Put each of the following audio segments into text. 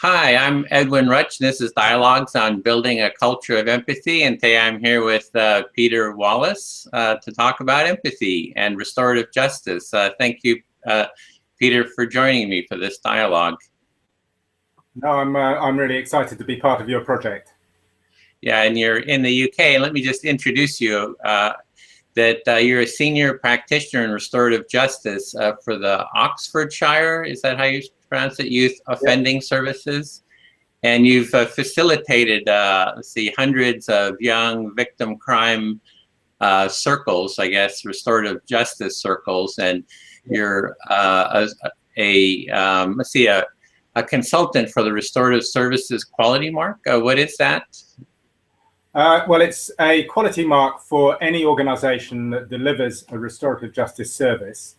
Hi, I'm Edwin Rutsch. This is Dialogs on Building a Culture of Empathy, and today I'm here with Peter Wallis to talk about empathy and restorative justice. Thank you, Peter, for joining me for this dialogue. No, I'm really excited to be part of your project. Yeah, and you're in the UK. Let me just introduce you. You're a senior practitioner in restorative justice for the Oxfordshire, is that how you pronounce it, Youth Offending Services? And you've facilitated, hundreds of young victim crime circles, I guess, restorative justice circles, and you're a consultant for the Restorative Services Quality Mark. What is that? Well, it's a quality mark for any organization that delivers a restorative justice service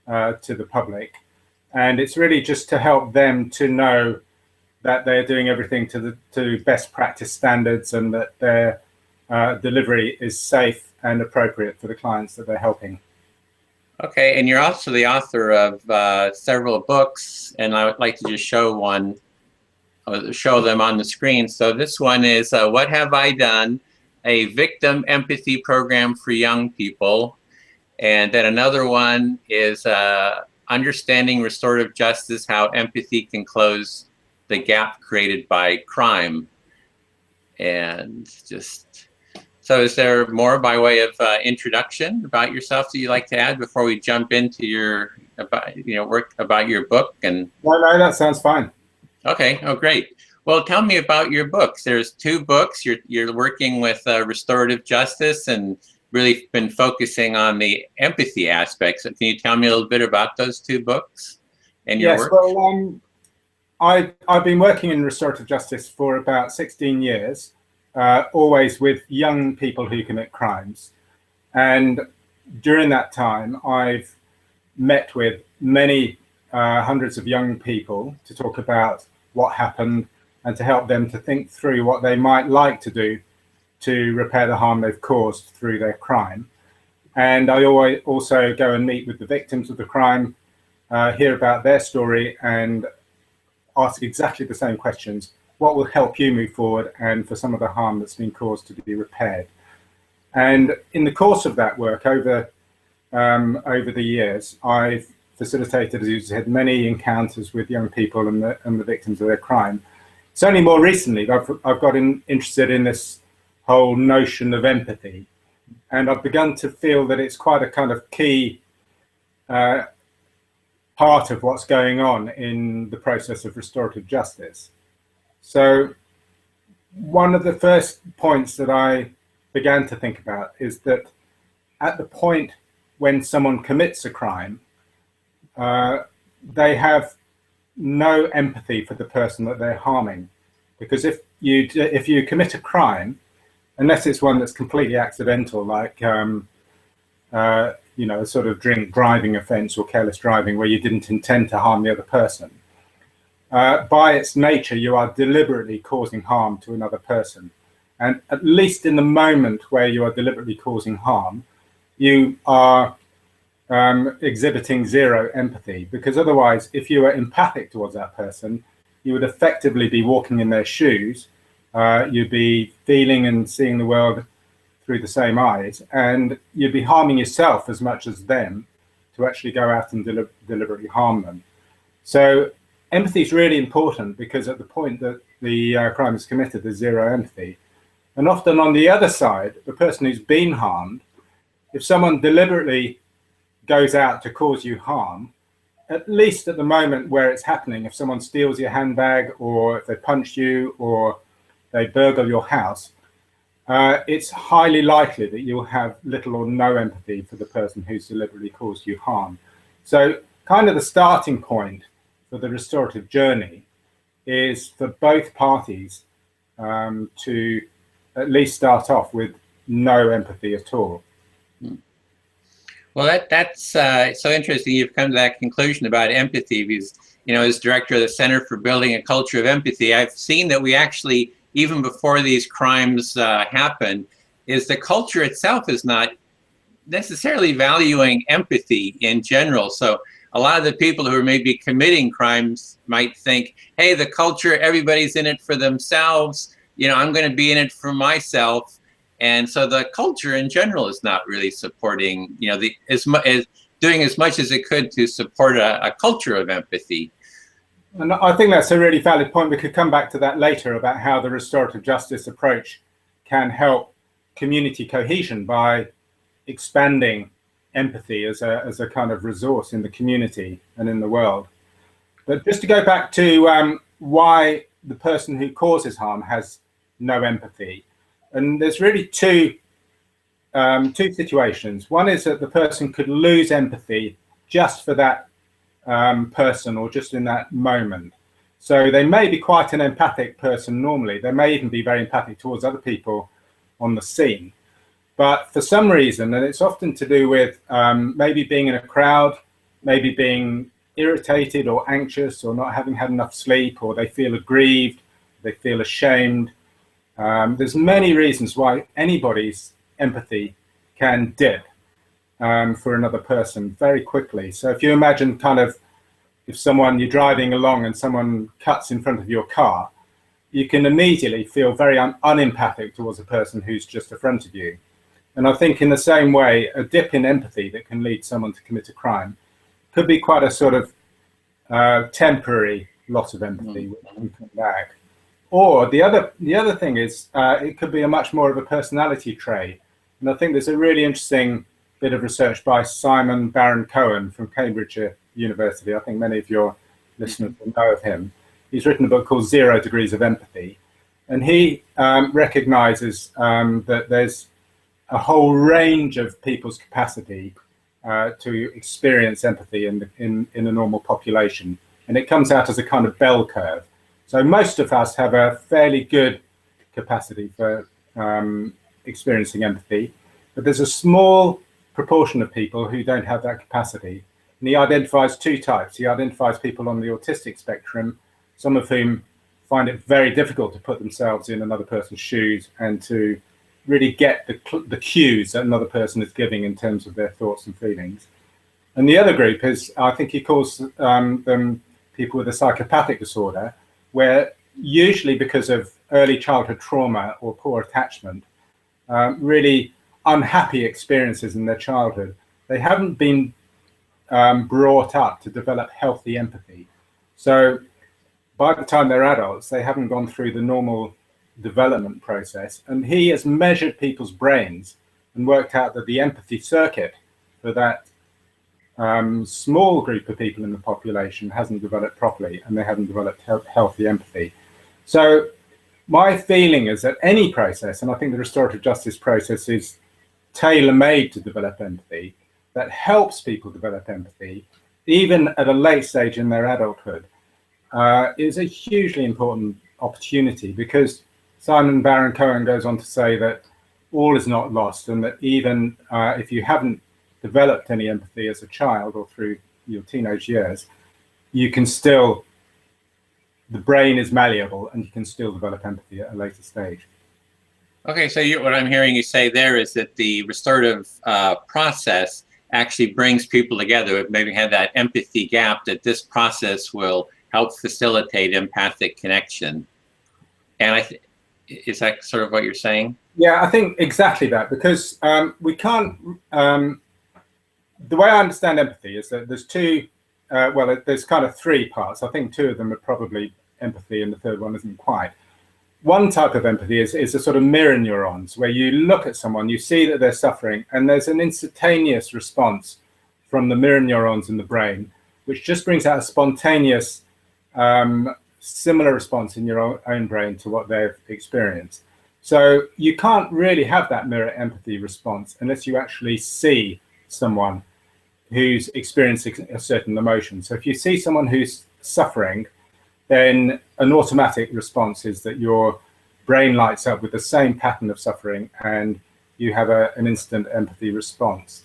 to the public. And it's really just to help them to know that they're doing everything to best practice standards and that their delivery is safe and appropriate for the clients that they're helping. Okay, and you're also the author of several books, and I would like to just show them on the screen. So this one is What Have I Done? A Victim Empathy Program for Young People. And then another one is Understanding Restorative Justice, How Empathy Can Close the Gap Created by Crime. And so is there more by way of introduction about yourself that you'd like to add before we jump into your work about your book? And no, that sounds fine. Okay. Oh, great. Well, tell me about your books. There's two books. You're working with restorative justice and really been focusing on the empathy aspects. So can you tell me a little bit about those two books and your work? Well, I've been working in restorative justice for about 16 years, always with young people who commit crimes. And during that time, I've met with many hundreds of young people to talk about what happened and to help them to think through what they might like to do to repair the harm they've caused through their crime. And I always also go and meet with the victims of the crime, hear about their story and ask exactly the same questions. What will help you move forward and for some of the harm that's been caused to be repaired? And in the course of that work over the years, I've facilitated, as you said, many encounters with young people and the victims of their crime. It's only more recently that I've got interested in this whole notion of empathy, and I've begun to feel that it's quite a kind of key part of what's going on in the process of restorative justice. So one of the first points that I began to think about is that at the point when someone commits a crime, they have no empathy for the person that they're harming, because if you commit a crime, unless it's one that's completely accidental, like a sort of drink driving offence or careless driving where you didn't intend to harm the other person, by its nature you are deliberately causing harm to another person. And at least in the moment where you are deliberately causing harm, you are exhibiting zero empathy, because otherwise, if you were empathic towards that person, you would effectively be walking in their shoes. You'd be feeling and seeing the world through the same eyes, and you'd be harming yourself as much as them to actually go out and deliberately harm them. So empathy is really important, because at the point that the crime is committed, there's zero empathy. And often on the other side, the person who's been harmed, if someone deliberately goes out to cause you harm, at least at the moment where it's happening, if someone steals your handbag or if they punch you or they burgle your house, it's highly likely that you'll have little or no empathy for the person who's deliberately caused you harm. So kind of the starting point for the restorative journey is for both parties to at least start off with no empathy at all. Well, that's so interesting. You've come to that conclusion about empathy, because, as director of the Center for Building a Culture of Empathy, I've seen that we actually, even before these crimes happen, is the culture itself is not necessarily valuing empathy in general. So a lot of the people who are maybe committing crimes might think, hey, the culture, everybody's in it for themselves. You know, I'm going to be in it for myself. And so the culture in general is not really supporting, you know, doing as much as it could to support a culture of empathy. And I think that's a really valid point. We could come back to that later about how the restorative justice approach can help community cohesion by expanding empathy as a kind of resource in the community and in the world. But just to go back to why the person who causes harm has no empathy, and there's really two situations. One is that the person could lose empathy just for that person or just in that moment. So they may be quite an empathic person normally. They may even be very empathic towards other people on the scene. But for some reason, and it's often to do with maybe being in a crowd, maybe being irritated or anxious or not having had enough sleep, or they feel aggrieved, they feel ashamed. There's many reasons why anybody's empathy can dip for another person very quickly. So if you imagine kind of if you're driving along and someone cuts in front of your car, you can immediately feel very unempathic towards a person who's just in front of you. And I think in the same way, a dip in empathy that can lead someone to commit a crime could be quite a sort of temporary loss of empathy, which can come back. Or the other thing is, it could be a much more of a personality trait. And I think there's a really interesting bit of research by Simon Baron-Cohen from Cambridge University. I think many of your listeners will know of him. He's written a book called 0 Degrees of Empathy. And he recognizes that there's a whole range of people's capacity to experience empathy in a normal population. And it comes out as a kind of bell curve. So most of us have a fairly good capacity for experiencing empathy, but there's a small proportion of people who don't have that capacity. And he identifies two types. He identifies people on the autistic spectrum, some of whom find it very difficult to put themselves in another person's shoes and to really get the cues that another person is giving in terms of their thoughts and feelings. And the other group is, I think he calls them people with a psychopathic disorder, where usually because of early childhood trauma or poor attachment, really unhappy experiences in their childhood, they haven't been brought up to develop healthy empathy. So by the time they're adults, they haven't gone through the normal development process. And he has measured people's brains and worked out that the empathy circuit for that small group of people in the population hasn't developed properly, and they haven't developed healthy empathy. So my feeling is that any process, and I think the restorative justice process is tailor-made to develop empathy, that helps people develop empathy, even at a late stage in their adulthood, is a hugely important opportunity, because Simon Baron-Cohen goes on to say that all is not lost, and that even if you haven't developed any empathy as a child or through your teenage years, you can still, the brain is malleable and you can still develop empathy at a later stage. Okay, so what I'm hearing you say there is that the restorative process actually brings people together. Maybe have that empathy gap, that this process will help facilitate empathic connection. And is that sort of what you're saying? Yeah, I think exactly that, because we can't, the way I understand empathy is that there's there's kind of three parts. I think two of them are probably empathy and the third one isn't quite. One type of empathy is a sort of mirror neurons, where you look at someone, you see that they're suffering, and there's an instantaneous response from the mirror neurons in the brain, which just brings out a spontaneous, similar response in your own brain to what they've experienced. So you can't really have that mirror empathy response unless you actually see someone who's experiencing a certain emotion. So if you see someone who's suffering, then an automatic response is that your brain lights up with the same pattern of suffering and you have an instant empathy response.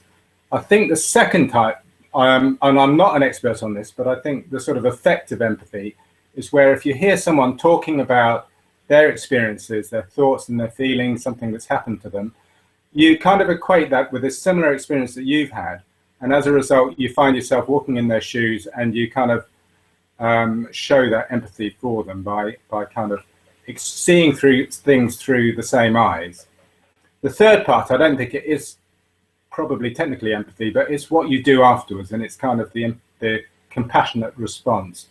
I think the second type, and I'm not an expert on this, but I think the sort of affective empathy is where if you hear someone talking about their experiences, their thoughts and their feelings, something that's happened to them, you kind of equate that with a similar experience that you've had, And as a result, you find yourself walking in their shoes, and you kind of show that empathy for them by kind of seeing through things through the same eyes. The third part, I don't think it is probably technically empathy, but it's what you do afterwards, and it's kind of the compassionate response.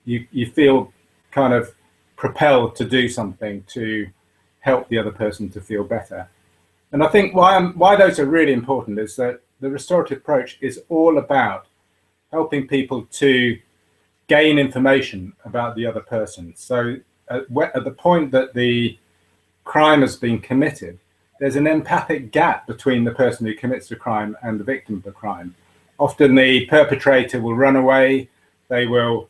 You feel kind of propelled to do something to help the other person to feel better. And I think why those are really important is that the restorative approach is all about helping people to gain information about the other person. So at the point that the crime has been committed, there's an empathic gap between the person who commits the crime and the victim of the crime. Often the perpetrator will run away, they will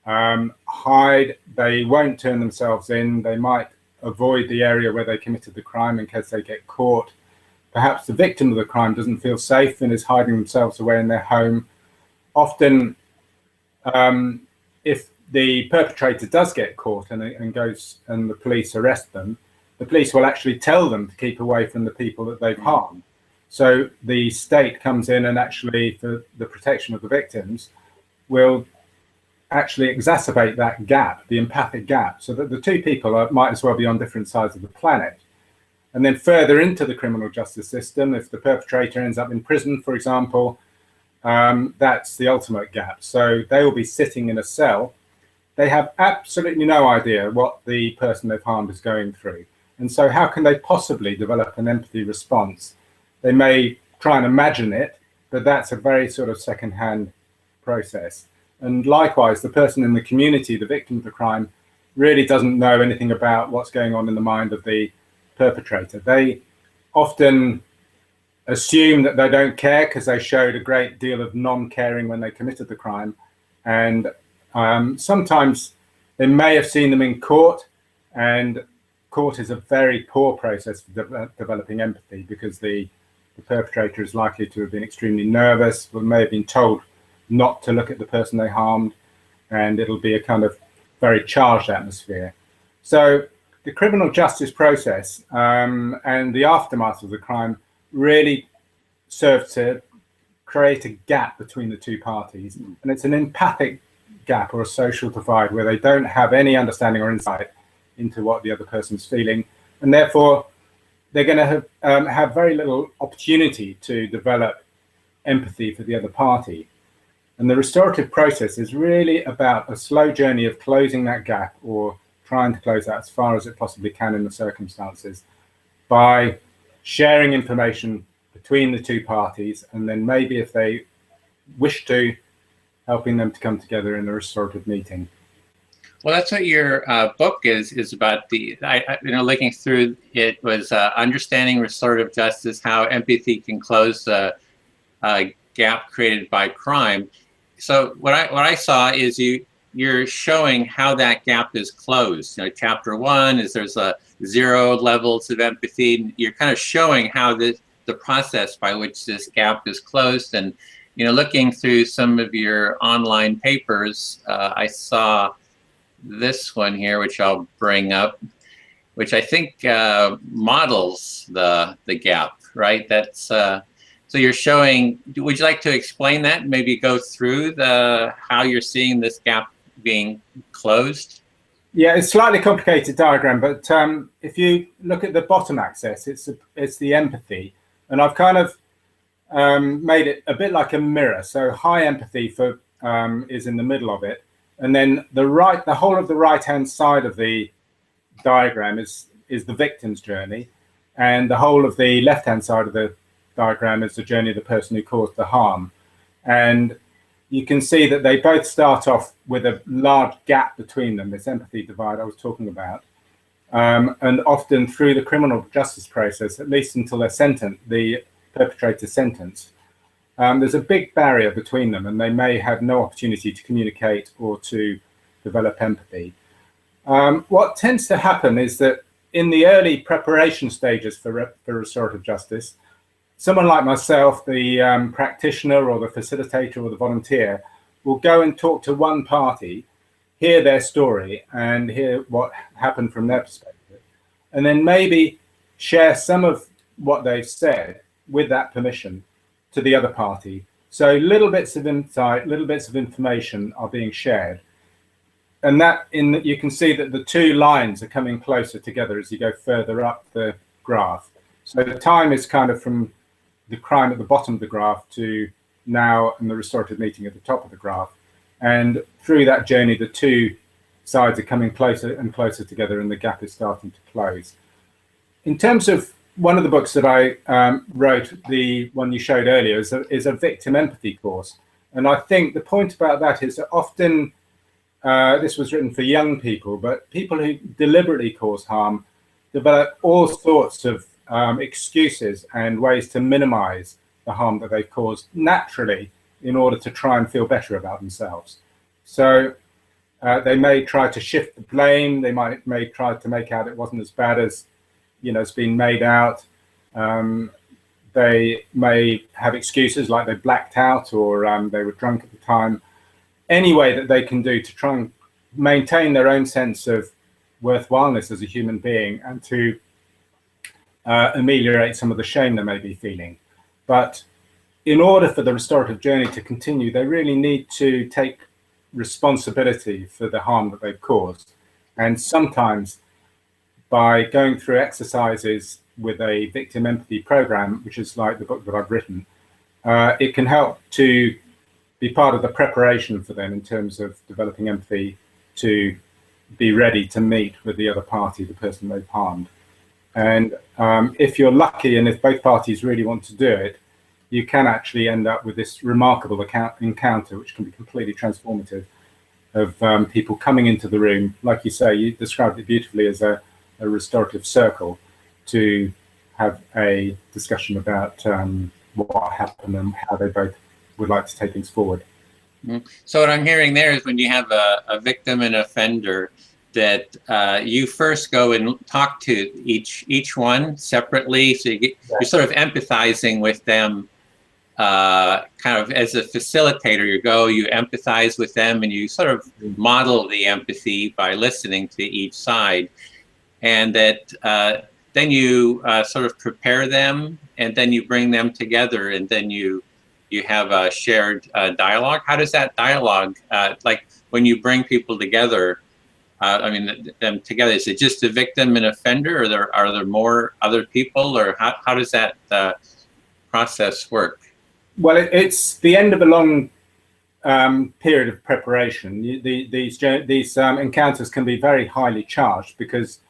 hide, they won't turn themselves in, they might avoid the area where they committed the crime in case they get caught. Perhaps the victim of the crime doesn't feel safe and is hiding themselves away in their home. Often, if the perpetrator does get caught and goes and the police arrest them, the police will actually tell them to keep away from the people that they've harmed. So the state comes in and actually, for the protection of the victims, will actually exacerbate that gap, the empathic gap, so that the two people might as well be on different sides of the planet. And then further into the criminal justice system, if the perpetrator ends up in prison, for example, that's the ultimate gap. So they will be sitting in a cell. They have absolutely no idea what the person they've harmed is going through. And so how can they possibly develop an empathy response? They may try and imagine it, but that's a very sort of second-hand process. And likewise, the person in the community, the victim of the crime, really doesn't know anything about what's going on in the mind of the perpetrator. They often assume that they don't care because they showed a great deal of non-caring when they committed the crime. And sometimes they may have seen them in court, and court is a very poor process for developing empathy, because the perpetrator is likely to have been extremely nervous, or may have been told not to look at the person they harmed, and it'll be a kind of very charged atmosphere. So the criminal justice process and the aftermath of the crime really serve to create a gap between the two parties, and it's an empathic gap or a social divide where they don't have any understanding or insight into what the other person's feeling, and therefore they're going to have very little opportunity to develop empathy for the other party. And the restorative process is really about a slow journey of closing that gap, or trying to close that as far as it possibly can in the circumstances, by sharing information between the two parties, and then maybe, if they wish to, helping them to come together in a restorative meeting. Well, that's what your book is about. Looking through it was Understanding Restorative Justice, How Empathy Can Close the Gap Created by Crime. So what I saw is you're showing how that gap is closed. Chapter 1 is there's 0 levels of empathy. You're kind of showing how the process by which this gap is closed. And looking through some of your online papers, I saw this one here, which I'll bring up, which I think models the gap, right? That's so you're showing. Would you like to explain that? Maybe go through how you're seeing this gap being closed? Yeah, it's a slightly complicated diagram, but if you look at the bottom axis, it's the empathy, and I've kind of made it a bit like a mirror. So high empathy is in the middle of it, and then the whole of the right-hand side of the diagram is the victim's journey, and the whole of the left-hand side of the diagram is the journey of the person who caused the harm. And you can see that they both start off with a large gap between them, this empathy divide I was talking about. And often through the criminal justice process, at least until they're sentenced, the perpetrator's sentence, there's a big barrier between them, and they may have no opportunity to communicate or to develop empathy. What tends to happen is that in the early preparation stages for restorative justice, someone like myself, the practitioner or the facilitator or the volunteer, will go and talk to one party, hear their story and hear what happened from their perspective, and then maybe share some of what they've said with that permission to the other party, So little bits of insight, little bits of information are being shared. And you can see that the two lines are coming closer together as you go further up the graph. So the time is kind of from the crime at the bottom of the graph to now and the restorative meeting at the top of the graph. And through that journey, the two sides are coming closer and closer together, and the gap is starting to close. In terms of one of the books that I wrote, the one you showed earlier, is a victim empathy course. And I think the point about that is that often, this was written for young people, but people who deliberately cause harm develop all sorts of excuses and ways to minimize the harm that they've caused naturally in order to try and feel better about themselves. So they may try to shift the blame. They may try to make out it wasn't as bad as, it's been made out. They may have excuses like they blacked out or they were drunk at the time. Any way that they can do to try and maintain their own sense of worthwhileness as a human being and to ameliorate some of the shame they may be feeling. But in order for the restorative journey to continue, they really need to take responsibility for the harm that they've caused. And sometimes by going through exercises with a victim empathy program, which is like the book that I've written, it can help to be part of the preparation for them in terms of developing empathy to be ready to meet with the other party, the person they've harmed. And if you're lucky and if both parties really want to do it, you can actually end up with this remarkable encounter, which can be completely transformative, of people coming into the room. Like you say, you described it beautifully as a restorative circle to have a discussion about what happened and how they both would like to take things forward. So what I'm hearing there is when you have a victim and offender, that you first go and talk to each one separately, so you're sort of empathizing with them, kind of as a facilitator. You empathize with them, and you sort of model the empathy by listening to each side, and that then you sort of prepare them, and then you bring them together, and then you have a shared dialogue. How does that dialogue, like when you bring people together, them together, is it just the victim and offender, or are there more other people, or how does that process work? Well, it's the end of a long period of preparation. These encounters can be very highly charged because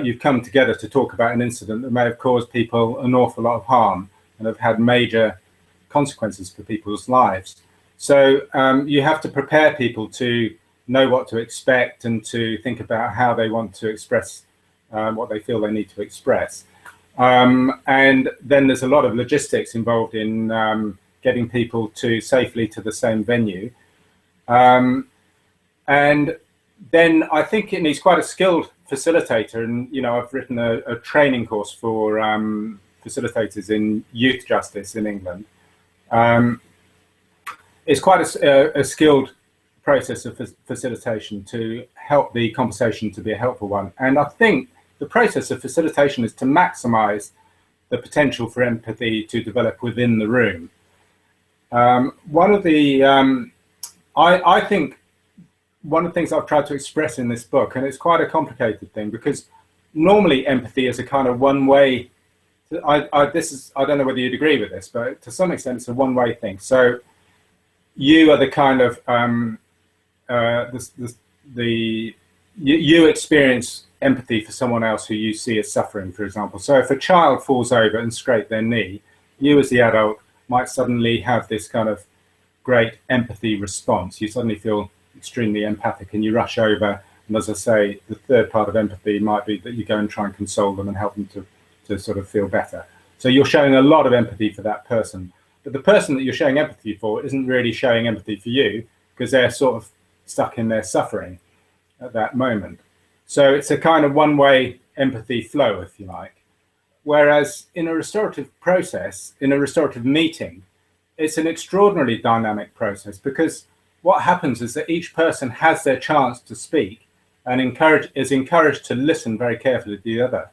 you've come together to talk about an incident that may have caused people an awful lot of harm and have had major consequences for people's lives. So you have to prepare people to know what to expect and to think about how they want to express what they feel they need to express. And then there's a lot of logistics involved in getting people safely to the same venue. And then I think it needs quite a skilled facilitator. And, I've written a training course for facilitators in youth justice in England. It's quite a skilled process of facilitation to help the conversation to be a helpful one. And I think the process of facilitation is to maximize the potential for empathy to develop within the room. One of the, I think one of the things I've tried to express in this book, and it's quite a complicated thing because normally empathy is a kind of one-way, I don't know whether you'd agree with this, but to some extent it's a one-way thing. So you are the kind of, you experience empathy for someone else who you see as suffering, for example. So if a child falls over and scrapes their knee, you as the adult might suddenly have this kind of great empathy response. You suddenly feel extremely empathic and you rush over. And as I say, the third part of empathy might be that you go and try and console them and help them to sort of feel better. So you're showing a lot of empathy for that person. But the person that you're showing empathy for isn't really showing empathy for you because they're sort of stuck in their suffering at that moment. So it's a kind of one-way empathy flow, if you like. Whereas in a restorative process, in a restorative meeting, it's an extraordinarily dynamic process because what happens is that each person has their chance to speak and is encouraged to listen very carefully to the other.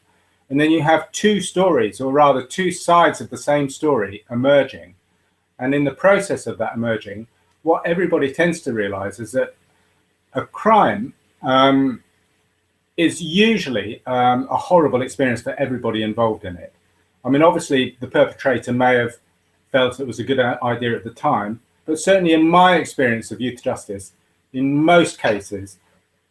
And then you have two stories, or rather two sides of the same story emerging. And in the process of that emerging, what everybody tends to realize is that a crime is usually a horrible experience for everybody involved in it. I mean, obviously, the perpetrator may have felt it was a good idea at the time, but certainly in my experience of youth justice, in most cases,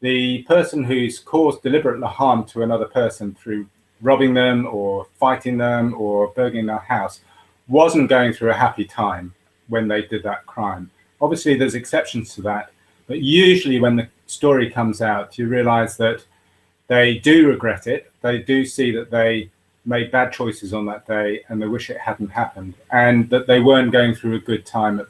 the person who's caused deliberate harm to another person through robbing them or fighting them or burgling their house wasn't going through a happy time when they did that crime. Obviously, there's exceptions to that, but usually when the story comes out, you realize that they do regret it. They do see that they made bad choices on that day and they wish it hadn't happened, and that they weren't going through a good time at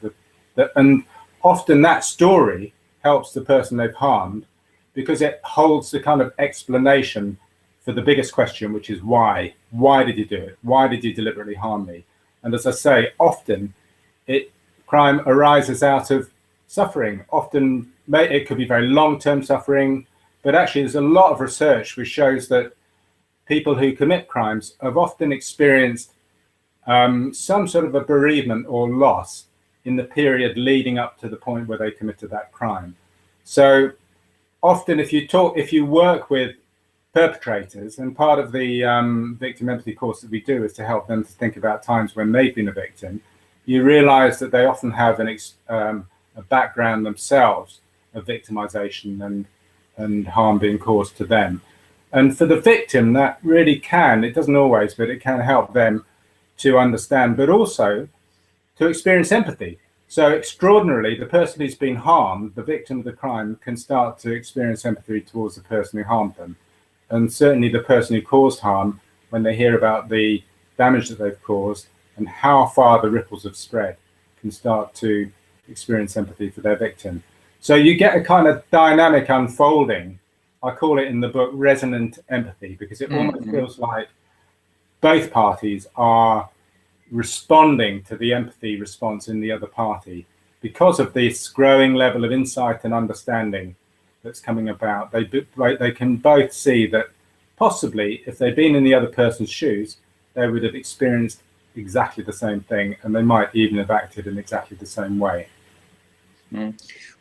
and often that story helps the person they've harmed because it holds the kind of explanation for the biggest question, which is why? Why did you do it? Why did you deliberately harm me? And as I say, often crime arises out of suffering. Often it could be very long-term suffering, but actually there's a lot of research which shows that people who commit crimes have often experienced some sort of a bereavement or loss in the period leading up to the point where they committed that crime. So often if you work with perpetrators, and part of the victim empathy course that we do is to help them to think about times when they've been a victim, you realize that they often have a background themselves of victimization and harm being caused to them. And for the victim, that really it doesn't always, but it can help them to understand, but also to experience empathy. So extraordinarily, the person who's been harmed, the victim of the crime, can start to experience empathy towards the person who harmed them. And certainly the person who caused harm, when they hear about the damage that they've caused and how far the ripples have spread, can start to experience empathy for their victim. So you get a kind of dynamic unfolding. I call it in the book resonant empathy, because it almost feels like both parties are responding to the empathy response in the other party because of this growing level of insight and understanding that's coming about. They can both see that possibly if they'd been in the other person's shoes, they would have experienced exactly the same thing, and they might even have acted in exactly the same way.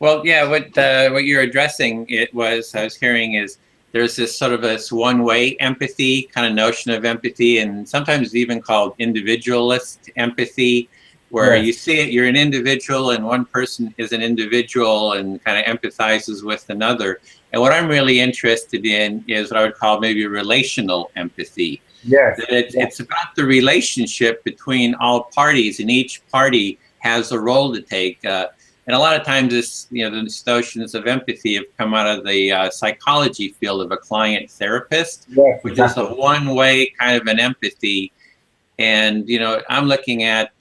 Well, yeah, what you're addressing, I was hearing is there's this sort of this one-way empathy kind of notion of empathy, and sometimes it's even called individualist empathy, where you see it, you're an individual and one person is an individual and kind of empathizes with another. And what I'm really interested in is what I would call maybe relational empathy. Yes. It's about the relationship between all parties, and each party has a role to take. And a lot of times the notions of empathy have come out of the psychology field of a client therapist, which is a one-way kind of an empathy. And, I'm looking at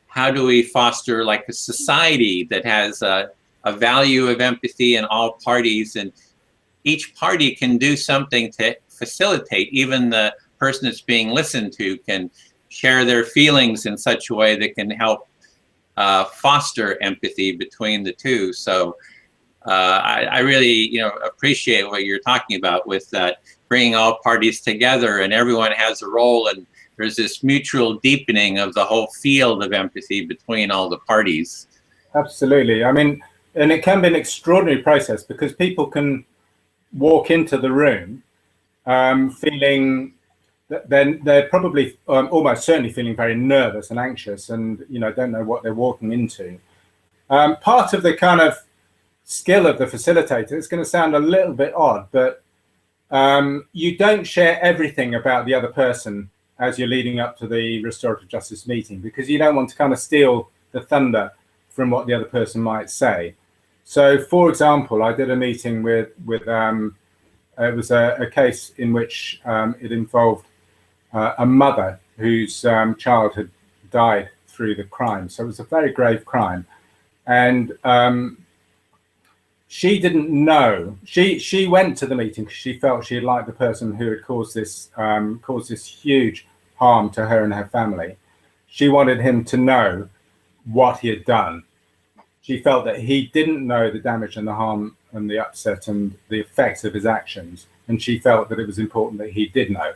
how do we foster like a society that has a value of empathy in all parties, and each party can do something to facilitate. Even the person that's being listened to can share their feelings in such a way that can help foster empathy between the two. So I really, appreciate what you're talking about with that, bringing all parties together and everyone has a role, and there's this mutual deepening of the whole field of empathy between all the parties. Absolutely. I mean, and it can be an extraordinary process because people can walk into the room feeling that they're probably almost certainly feeling very nervous and anxious and, don't know what they're walking into. Part of the kind of skill of the facilitator, it's going to sound a little bit odd, but you don't share everything about the other person as you're leading up to the restorative justice meeting, because you don't want to kind of steal the thunder from what the other person might say. So, for example, I did a meeting with it was a case in which it involved a mother whose child had died through the crime. So it was a very grave crime. And she didn't know. She went to the meeting because she felt she had liked the person who had caused this huge harm to her and her family. She wanted him to know what he had done. She felt that he didn't know the damage and the harm and the upset and the effects of his actions, and she felt that it was important that he did know.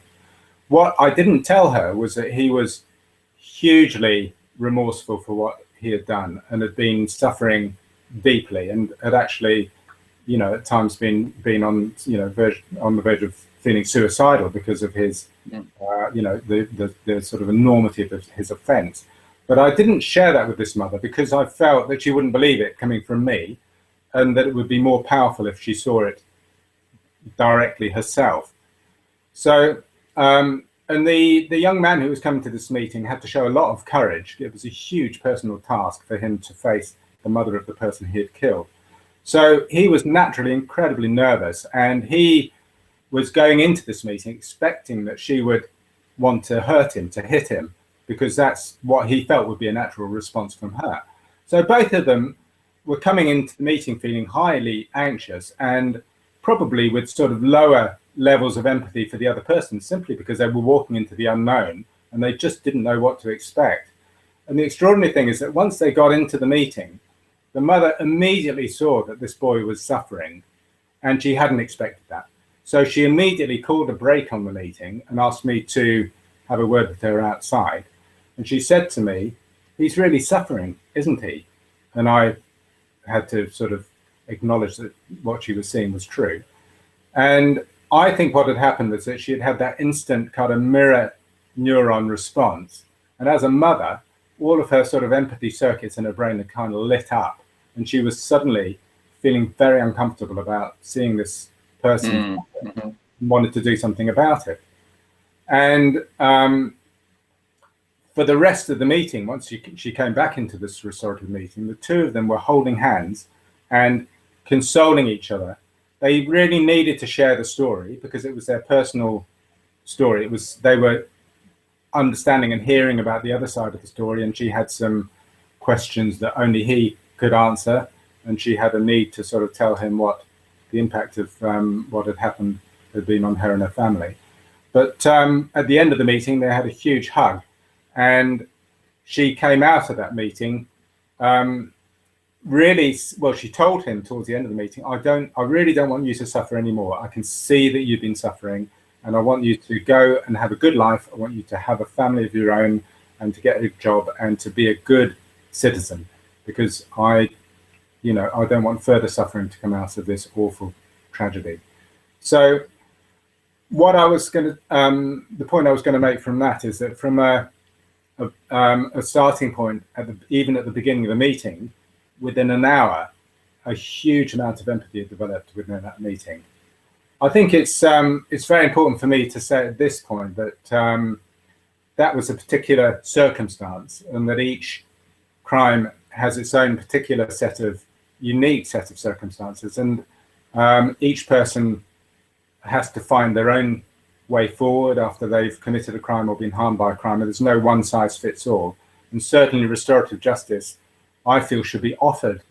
What I didn't tell her was that he was hugely remorseful for what he had done and had been suffering deeply, and had actually, you know, at times been on, you know, on the verge of feeling suicidal because of his, you know, the sort of enormity of his offence. But I didn't share that with this mother because I felt that she wouldn't believe it coming from me, and that it would be more powerful if she saw it directly herself. So, and the young man who was coming to this meeting had to show a lot of courage. It was a huge personal task for him to face the mother of the person he had killed. So he was naturally incredibly nervous, and he was going into this meeting expecting that she would want to hurt him, to hit him, because that's what he felt would be a natural response from her. So both of them were coming into the meeting feeling highly anxious, and probably with sort of lower levels of empathy for the other person, simply because they were walking into the unknown and they just didn't know what to expect. And the extraordinary thing is that once they got into the meeting, the mother immediately saw that this boy was suffering, and she hadn't expected that. So she immediately called a break on the meeting and asked me to have a word with her outside. And she said to me, "He's really suffering, isn't he?" And I had to sort of acknowledge that what she was seeing was true. And I think what had happened was that she had had that instant kind of mirror neuron response. And as a mother, all of her sort of empathy circuits in her brain had kind of lit up. And she was suddenly feeling very uncomfortable about seeing this person and wanted to do something about it. And for the rest of the meeting, once she came back into this restorative meeting, the two of them were holding hands and consoling each other. They really needed to share the story because it was their personal story. It was, they were understanding and hearing about the other side of the story, and she had some questions that only he could answer, and she had a need to sort of tell him what the impact of what had happened had been on her and her family. But at the end of the meeting, they had a huge hug, and she came out of that meeting really, well, she told him towards the end of the meeting, I really don't want you to suffer anymore. I can see that you've been suffering, and I want you to go and have a good life. I want you to have a family of your own and to get a job and to be a good citizen, because I don't want further suffering to come out of this awful tragedy. So what I was going to, the point I was going to make from that is that from a starting point, even at the beginning of the meeting, within an hour, a huge amount of empathy developed within that meeting. I think it's very important for me to say at this point that that was a particular circumstance, and that each crime has its own particular unique set of circumstances, and each person has to find their own way forward after they've committed a crime or been harmed by a crime. And there's no one size fits all, and certainly restorative justice, I feel, should be offered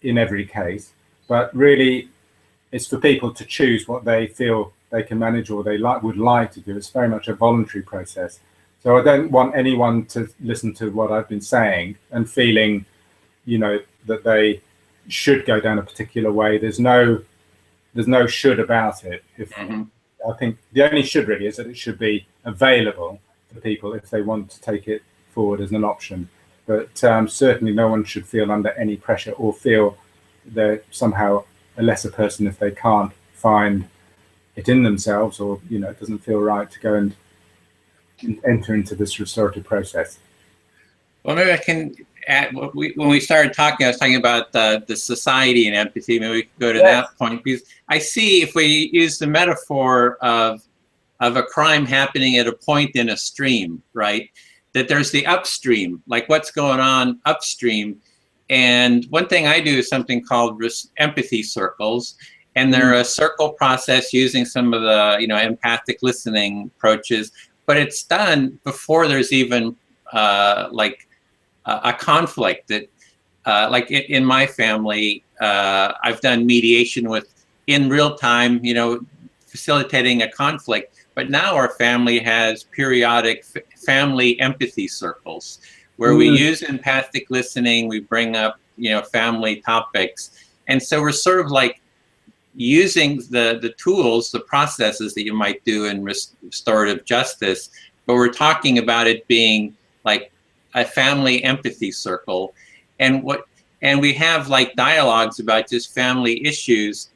in every case, but really it's for people to choose what they feel they can manage or they would like to do. It's very much a voluntary process. So I don't want anyone to listen to what I've been saying and feeling, that they should go down a particular way. There's no should about it. I think the only should really is that it should be available for people if they want to take it forward as an option. But certainly no one should feel under any pressure or feel they're somehow a lesser person if they can't find it in themselves, or it doesn't feel right to go and enter into this restorative process. Well, maybe I can add, when we started talking, I was talking about the society and empathy. Maybe we could go to that point, because I see, if we use the metaphor of a crime happening at a point in a stream, right, that there's the upstream, like what's going on upstream. And one thing I do is something called empathy circles. And they're a circle process using some of the empathic listening approaches, but it's done before there's even like a conflict. That like in my family, I've done mediation in real time, facilitating a conflict. But now our family has periodic family empathy circles where we use empathic listening. We bring up family topics, and so we're sort of like using the tools, the processes that you might do in restorative justice, but we're talking about it being like a family empathy circle, and we have like dialogues about just family issues,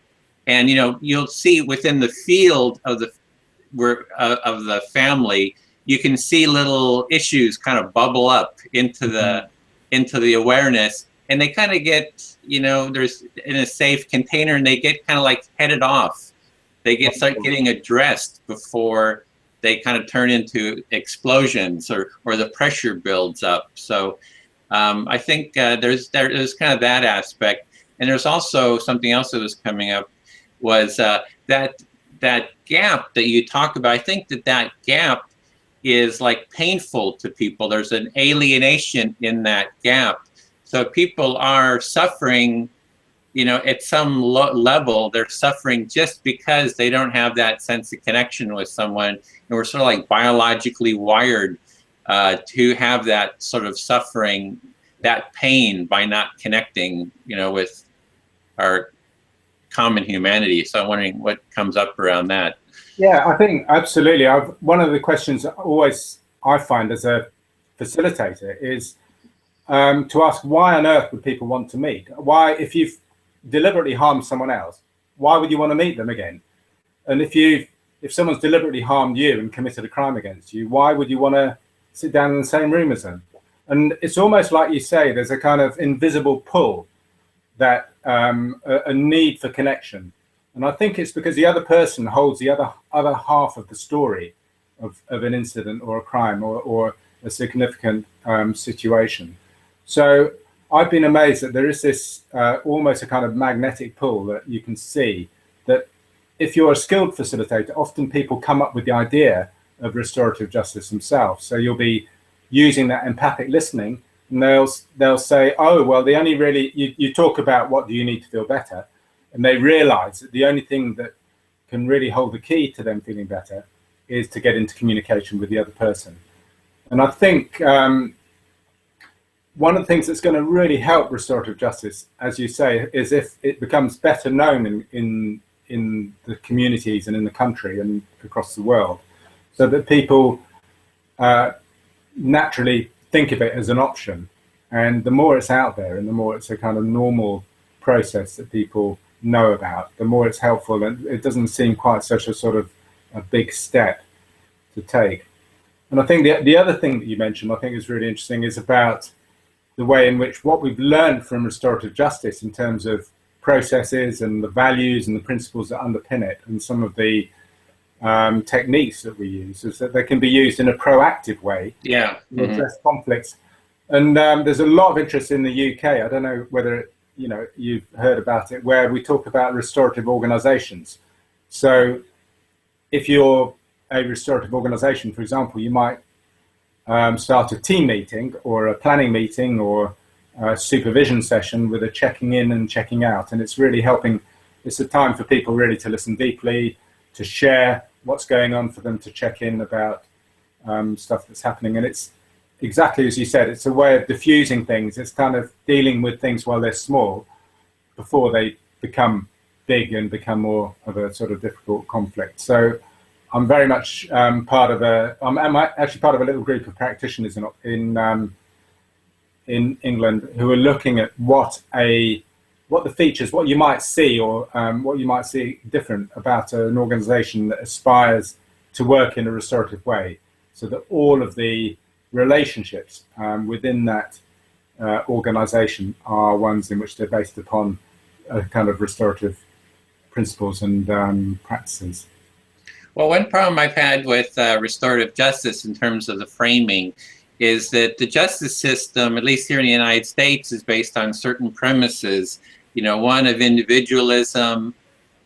and you'll see within the field of the family, you can see little issues kind of bubble up into the awareness, and they kind of get, there's in a safe container, and they get kind of like headed off. They start getting addressed before they kind of turn into explosions, or the pressure builds up. So I think there's kind of that aspect, and there's also something else that was coming up, was that gap that you talk about. I think that gap is like painful to people. There's an alienation in that gap. So people are suffering, at some level, they're suffering just because they don't have that sense of connection with someone. And we're sort of like biologically wired to have that sort of suffering, that pain, by not connecting, with our common humanity. So I'm wondering what comes up around that. Yeah, I think absolutely. One of the questions always I find as a facilitator is to ask, why on earth would people want to meet? Why, if you've deliberately harmed someone else, why would you want to meet them again? And if someone's deliberately harmed you and committed a crime against you, why would you want to sit down in the same room as them? And it's almost like you say, there's a kind of invisible pull, that a need for connection. And I think it's because the other person holds the other half of the story of an incident or a crime or a significant situation. So I've been amazed that there is this almost a kind of magnetic pull that you can see, that if you're a skilled facilitator, often people come up with the idea of restorative justice themselves. So you'll be using that empathic listening, and they'll say, oh, well, the only really, you talk about what do you need to feel better, and they realize that the only thing that can really hold the key to them feeling better is to get into communication with the other person. And I think one of the things that's going to really help restorative justice, as you say, is if it becomes better known in the communities and in the country and across the world, so that people naturally think of it as an option. And the more it's out there, and the more it's a kind of normal process that people know about, the more it's helpful, and it doesn't seem quite such a sort of a big step to take. And I think the other thing that you mentioned, I think is really interesting, is about the way in which what we've learned from restorative justice in terms of processes and the values and the principles that underpin it, and some of the techniques that we use, is that they can be used in a proactive way to address conflicts. And there's a lot of interest in the UK. I don't know whether you've heard about it, where we talk about restorative organizations. So if you're a restorative organization, for example, you might start a team meeting or a planning meeting or a supervision session with a checking in and checking out. And it's really helping. It's a time for people really to listen deeply, to share what's going on, for them to check in about stuff that's happening. And it's exactly as you said, it's a way of diffusing things. It's kind of dealing with things while they're small before they become big and become more of a sort of difficult conflict. So I'm very much part of I'm actually part of a little group of practitioners in England who are looking at what the features, what you might see, or what you might see different about an organization that aspires to work in a restorative way, so that all of the relationships within that organization are ones in which they're based upon a kind of restorative principles and practices. Well, one problem I've had with restorative justice in terms of the framing is that the justice system, at least here in the United States, is based on certain premises, one of individualism,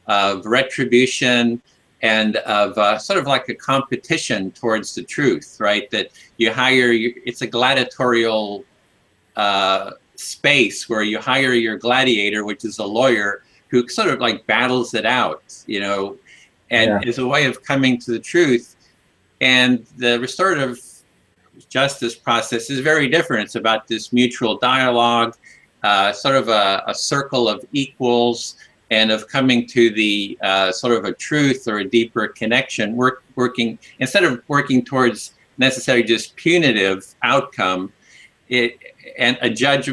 of retribution, and of sort of like a competition towards the truth, right? That it's a gladiatorial space where you hire your gladiator, which is a lawyer, who sort of like battles it out, and is a way of coming to the truth. And the restorative justice process is very different. It's about this mutual dialogue, sort of a circle of equals, and of coming to the sort of a truth or a deeper connection, working instead of working towards necessarily just punitive outcome. and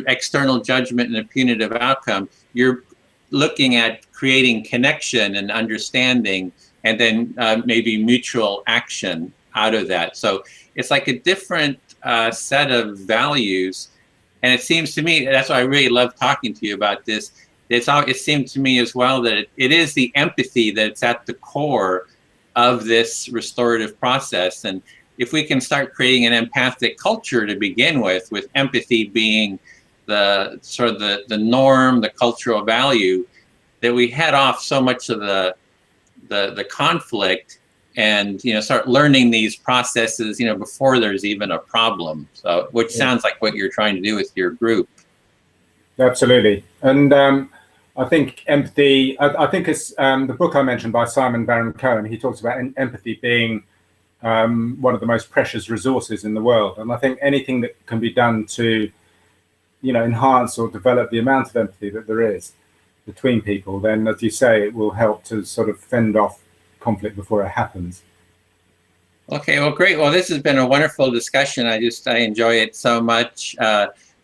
external judgment and a punitive outcome, you're looking at creating connection and understanding, and then maybe mutual action out of that. So it's like a different set of values. And it seems to me, that's why I really love talking to you about this. It seemed to me as well that it is the empathy that's at the core of this restorative process. And if we can start creating an empathic culture to begin with empathy being the sort of the norm, the cultural value, that we head off so much of the conflict, and start learning these processes before there's even a problem. So, which sounds like what you're trying to do with your group. Absolutely. And I think empathy, I think it's the book I mentioned by Simon Baron-Cohen, he talks about empathy being one of the most precious resources in the world. And I think anything that can be done to, enhance or develop the amount of empathy that there is between people, then, as you say, it will help to sort of fend off conflict before it happens. Okay, well, great. Well, this has been a wonderful discussion. I enjoy it so much.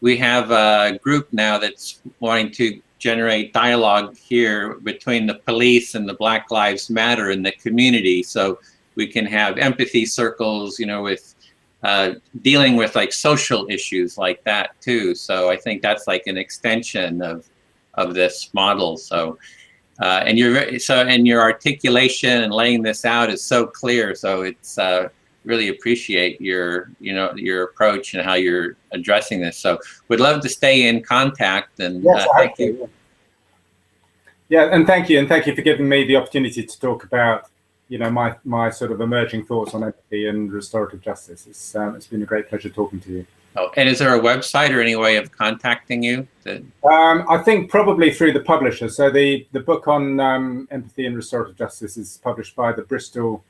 We have a group now that's wanting to generate dialogue here between the police and the Black Lives Matter in the community. So we can have empathy circles, with dealing with like social issues like that too. So I think that's like an extension of this model. So and your articulation and laying this out is so clear. So it's really appreciate your approach and how you're addressing this. So would love to stay in contact, and yes, thank you. Yeah, and thank you for giving me the opportunity to talk about my sort of emerging thoughts on empathy and restorative justice. It's been a great pleasure talking to you. Oh, and is there a website or any way of contacting you? I think probably through the publisher. So the book on empathy and restorative justice is published by the Bristol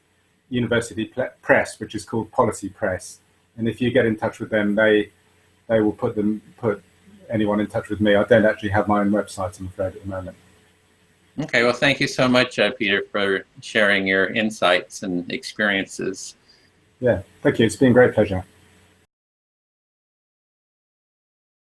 University Press, which is called Policy Press. And if you get in touch with them, they will put anyone in touch with me. I don't actually have my own website, I'm afraid, at the moment. Okay, well, thank you so much, Peter, for sharing your insights and experiences. Yeah, thank you. It's been a great pleasure.